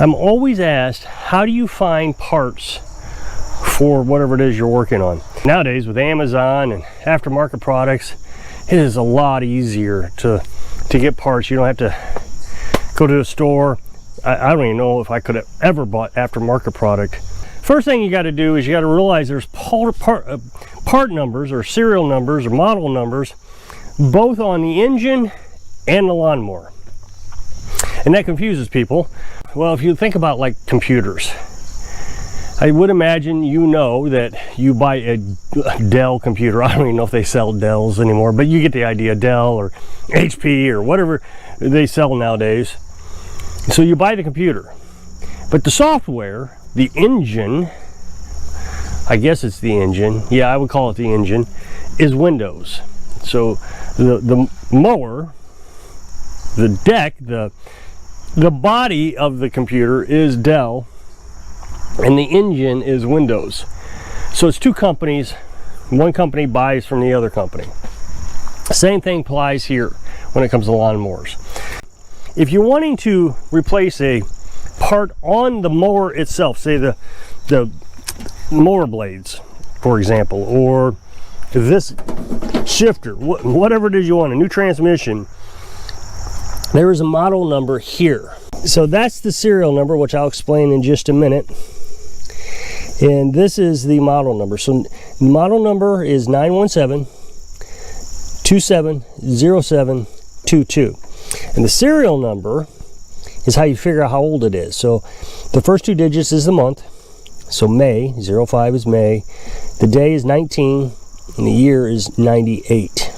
I'm always asked, how do you find parts for whatever it is you're working on? Nowadays with Amazon and aftermarket products, it is a lot easier to get parts. You don't have to go to a store. I don't even know if I could have ever bought aftermarket product. First thing you got to do is you got to realize there's part numbers or serial numbers or model numbers both on the engine and the lawnmower, and that confuses people. Well, if you think about like computers, I would imagine you know that you buy a Dell computer. I don't even know if they sell Dells anymore, but you get the idea, Dell or HP or whatever they sell nowadays. So you buy the computer, but the software, the engine, I guess it's the engine, yeah, I would call it the engine, is Windows. So the mower, the deck, the body of the computer is Dell, and the engine is Windows. So it's two companies. One company buys from the other company. Same thing applies here when it comes to lawnmowers. If you're wanting to replace a part on the mower itself, say the mower blades, for example, or this shifter, whatever it is you want, a new transmission, there is a model number here. So that's the serial number, which I'll explain in just a minute. And this is the model number. So the model number is 917-270722. And the serial number is how you figure out how old it is. So the first two digits is the month. So May, 05 is May. The day is 19, and the year is 98.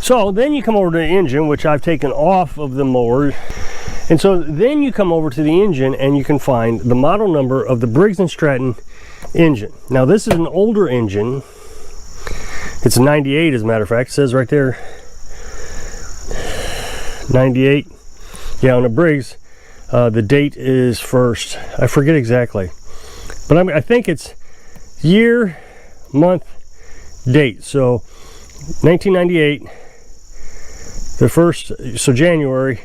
So then you come over to the engine, which I've taken off of the mower. And so then you come over to the engine and you can find the model number of the Briggs & Stratton engine. Now this is an older engine. It's a 98 as a matter of fact. It says right there, 98. Yeah, on the Briggs, the date is first. I forget exactly. But I think it's year, month, date. So 1998. The first, so January,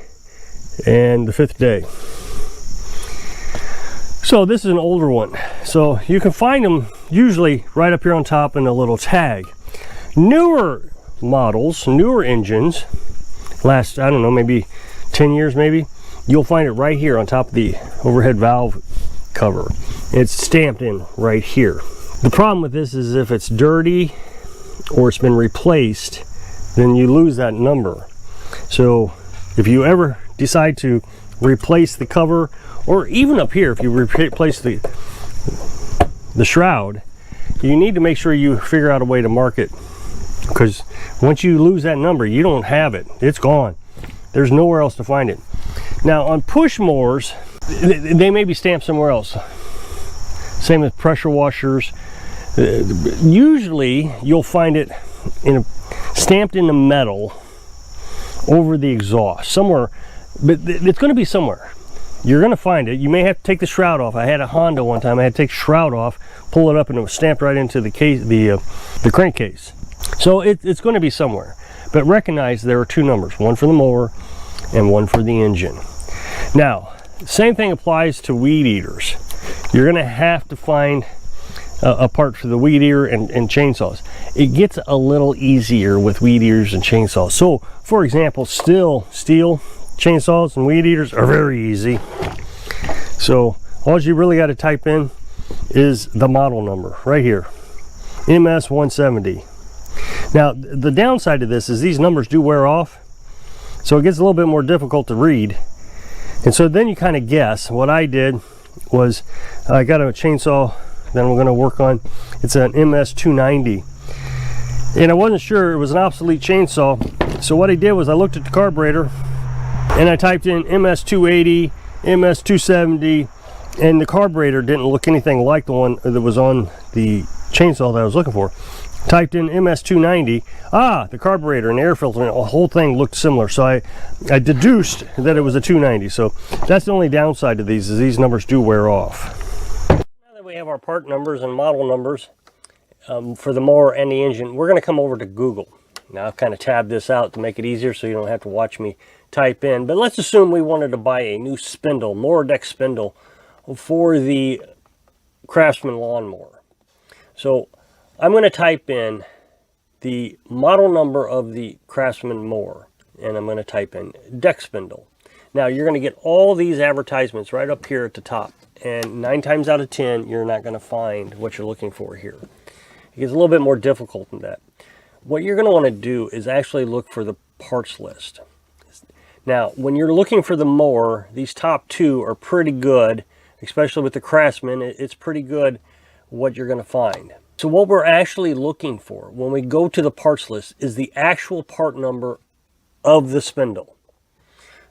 and the 5th day. So this is an older one. So you can find them usually right up here on top in a little tag. Newer models, newer engines, last, I don't know, maybe 10 years maybe, you'll find it right here on top of the overhead valve cover. It's stamped in right here. The problem with this is if it's dirty or it's been replaced, then you lose that number. So if you ever decide to replace the cover, or even up here, if you replace the shroud, you need to make sure you figure out a way to mark it, because once you lose that number, you don't have it. It's gone. There's nowhere else to find it. Now on push mowers, they may be stamped somewhere else. Same with pressure washers. Usually you'll find it stamped in the metal over the exhaust somewhere, but it's going to be somewhere. You're going to find it. You may have to take the shroud off. I had a Honda one time. I had to take the shroud off, pull it up, and it was stamped right into the case, the crankcase. So it's going to be somewhere. But recognize there are two numbers, one for the mower and one for the engine. Now, same thing applies to weed eaters. You're going to have to find a part for the weed eater and chainsaws. It gets a little easier with weed eaters and chainsaws. So, for example, steel chainsaws and weed eaters are very easy. So all you really got to type in is the model number right here, MS170. Now the downside of this is these numbers do wear off, so it gets a little bit more difficult to read, and so then you kind of guess. What I did was I got a chainsaw that I'm going to work on. It's an MS290, and I wasn't sure it was an obsolete chainsaw, so what I did was I looked at the carburetor and I typed in MS280, MS270, and the carburetor didn't look anything like the one that was on the chainsaw that I was looking for. Typed in MS290, the carburetor and air filter and the whole thing looked similar, so I deduced that it was a 290. So that's the only downside to these, is these numbers do wear off. Now that we have our part numbers and model numbers for the mower and the engine, we're going to come over to Google. Now I've kind of tabbed this out to make it easier so you don't have to watch me type in, but let's assume we wanted to buy a new spindle, mower deck spindle for the Craftsman lawnmower. So I'm going to type in the model number of the Craftsman mower, and I'm going to type in deck spindle. Now you're going to get all these advertisements right up here at the top, and 9 times out of 10 you're not going to find what you're looking for here. It gets a little bit more difficult than that. What you're going to want to do is actually look for the parts list. Now when you're looking for the mower, these top 2 are pretty good, especially with the Craftsman. It's pretty good what you're going to find. So what we're actually looking for when we go to the parts list is the actual part number of the spindle.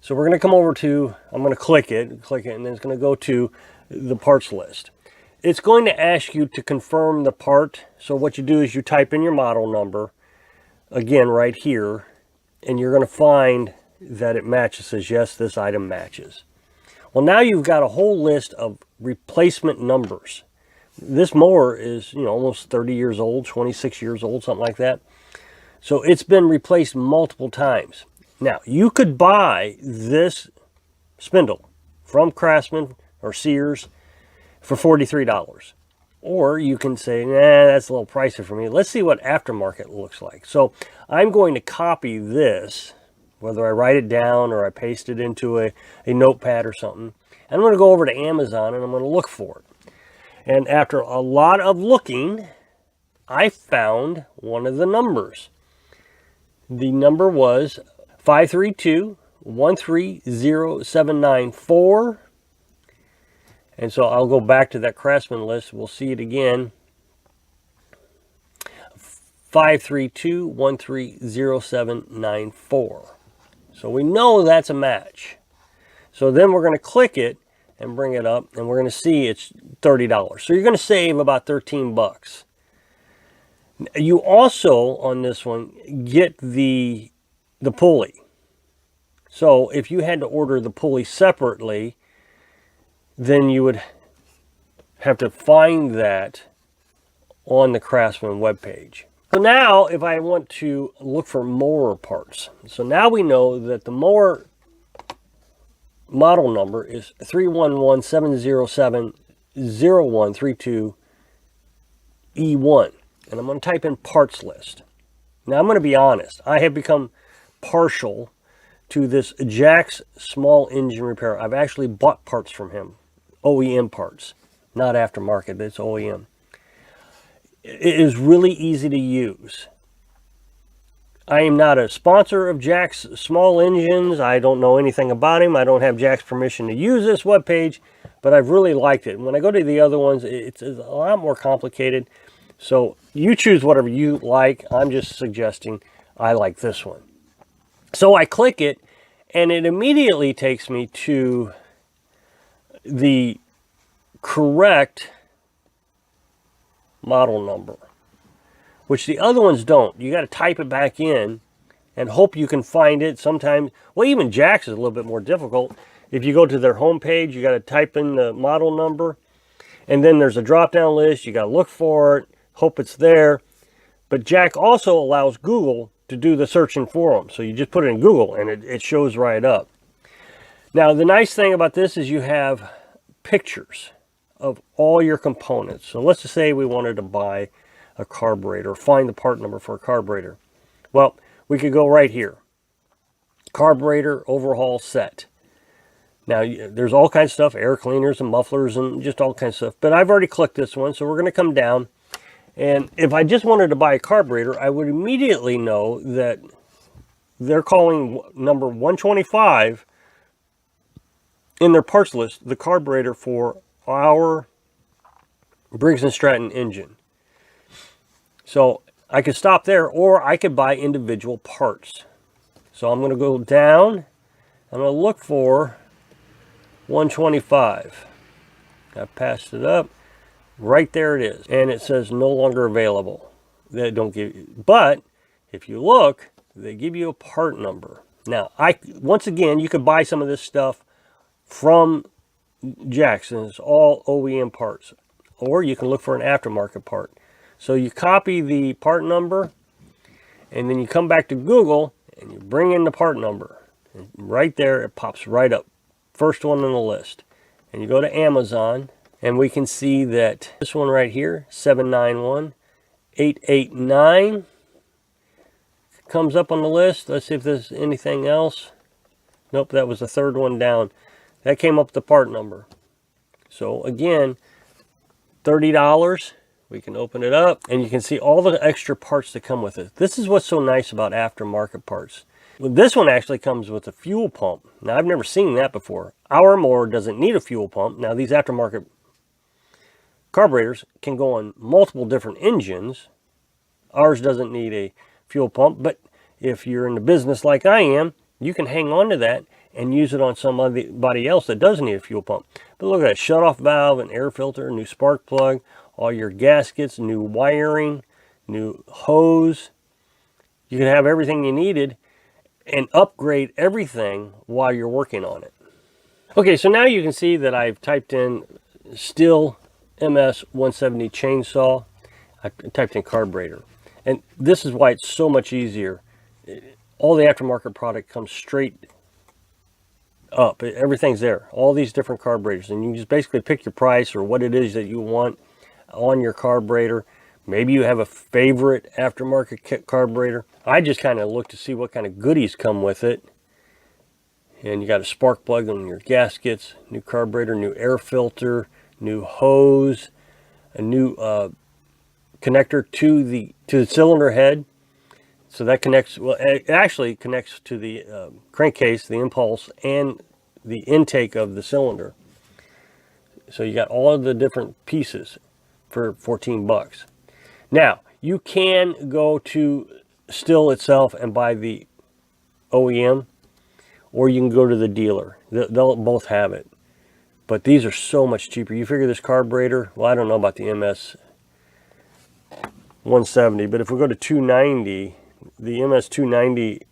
So we're going to come over to, I'm going to click it, and then it's going to go to the parts list. It's going to ask you to confirm the part. So what you do is you type in your model number, again right here, and you're going to find that it matches. It says, yes, this item matches. Well, now you've got a whole list of replacement numbers. This mower is, almost 30 years old, 26 years old, something like that. So it's been replaced multiple times. Now, you could buy this spindle from Craftsman or Sears for $43. Or you can say, nah, that's a little pricey for me. Let's see what aftermarket looks like. So I'm going to copy this, whether I write it down or I paste it into a notepad or something. And I'm going to go over to Amazon and I'm going to look for it. And after a lot of looking, I found one of the numbers. The number was 532-130794. And so I'll go back to that Craftsman list. We'll see it again. 532-130794. So we know that's a match. So then we're going to click it and bring it up, and we're going to see it's $30. So you're going to save about 13 bucks. You also, on this one, get the pulley. So if you had to order the pulley separately, then you would have to find that on the Craftsman webpage. So now if I want to look for mower parts, so now we know that the mower model number is 311-707-0132E1. And I'm going to type in parts list. Now I'm going to be honest. I have become partial to this Jack's small engine repair. I've actually bought parts from him. OEM parts. Not aftermarket, but it's OEM. It is really easy to use. I am not a sponsor of Jack's small engines. I don't know anything about him. I don't have Jack's permission to use this webpage, but I've really liked it. When I go to the other ones, it's a lot more complicated. So you choose whatever you like. I'm just suggesting I like this one. So I click it, and it immediately takes me to the correct model number, which the other ones don't. You got to type it back in and hope you can find it. Sometimes, well, even Jack's is a little bit more difficult. If you go to their home page, you got to type in the model number, and then there's a drop-down list. You got to look for it, hope it's there. But Jack also allows Google to do the searching for them. So you just put it in Google, and it shows right up. Now, the nice thing about this is you have pictures of all your components. So let's just say we wanted to buy a carburetor, find the part number for a carburetor. Well, we could go right here. Carburetor overhaul set. Now, there's all kinds of stuff, air cleaners and mufflers and just all kinds of stuff. But I've already clicked this one, so we're going to come down. And if I just wanted to buy a carburetor, I would immediately know that they're calling number 125 in their parts list the carburetor for our Briggs & Stratton engine. So I could stop there, or I could buy individual parts. So I'm going to go down. I'm going to look for 125. I passed it up. Right there it is. And it says no longer available. They don't give you, but if you look, they give you a part number. Now, once again, you could buy some of this stuff from Jackson. It's all OEM parts. Or you can look for an aftermarket part. So you copy the part number, and then you come back to Google, and you bring in the part number. And right there, it pops right up. First one on the list. And you go to Amazon, and we can see that this one right here, 791889, comes up on the list. Let's see if there's anything else. Nope, that was the third one down. That came up with the part number. So again, $30. We can open it up and you can see all the extra parts that come with it. This is what's so nice about aftermarket parts. Well, this one actually comes with a fuel pump. Now, I've never seen that before. Our mower doesn't need a fuel pump. Now, these aftermarket carburetors can go on multiple different engines. Ours doesn't need a fuel pump, but if you're in the business like I am, you can hang on to that and use it on somebody else that does need a fuel pump. But look at that, shut-off valve, an air filter, new spark plug, all your gaskets, new wiring, new hose. You can have everything you needed and upgrade everything while you're working on it. Okay, so now you can see that I've typed in Stihl MS 170 chainsaw. I typed in carburetor. And this is why it's so much easier. All the aftermarket product comes straight up. Everything's there. All these different carburetors. And you can just basically pick your price or what it is that you want on your carburetor. Maybe you have a favorite aftermarket carburetor. I just kind of look to see what kind of goodies come with it. And you got a spark plug on your gaskets, new carburetor, new air filter, new hose, a new connector to the cylinder head. So that connects, well, it actually connects to the crankcase, the impulse, and the intake of the cylinder. So you got all of the different pieces for 14 bucks. Now, you can go to Stihl itself and buy the OEM, or you can go to the dealer. They'll both have it. But these are so much cheaper. You figure this carburetor, well, I don't know about the MS 170, but if we go to 290, the MS 290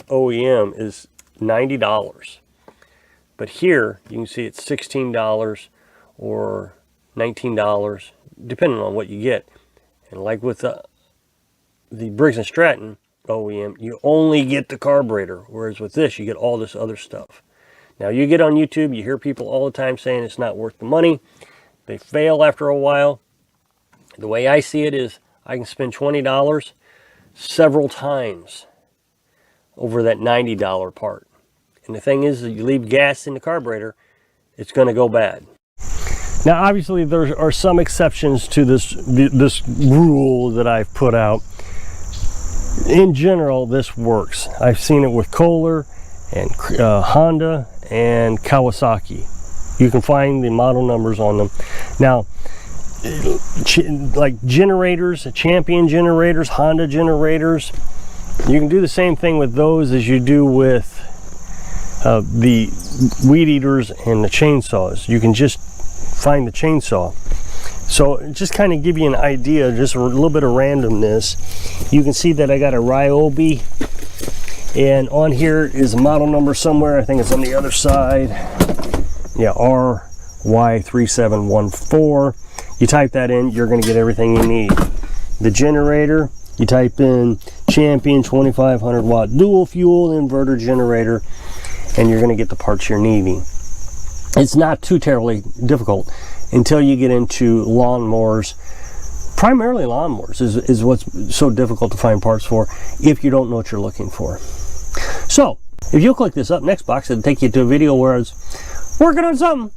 OEM is $90. But here, you can see it's $16 or $19, depending on what you get. And like with the Briggs & Stratton OEM, you only get the carburetor, whereas with this, you get all this other stuff. Now, you get on YouTube, you hear people all the time saying it's not worth the money. They fail after a while. The way I see it is I can spend $20 several times over that $90 part. And the thing is, you leave gas in the carburetor, it's going to go bad. Now, obviously, there are some exceptions to this rule that I've put out. In general, this works. I've seen it with Kohler and Honda and Kawasaki. You can find the model numbers on them. Now, like generators, Champion generators, Honda generators, you can do the same thing with those as you do with the weed eaters and the chainsaws. You can just find the chainsaw. So just kind of give you an idea, just a little bit of randomness. You can see that I got a Ryobi, and on here is a model number somewhere. I think it's on the other side. Yeah, RY3714. You type that in, you're going to get everything you need. The generator, you type in Champion 2500 watt dual fuel inverter generator, and you're going to get the parts you're needing. It's not too terribly difficult until you get into lawnmowers. Primarily lawnmowers is what's so difficult to find parts for if you don't know what you're looking for. So, if you'll click this up next box, it'll take you to a video where I was working on something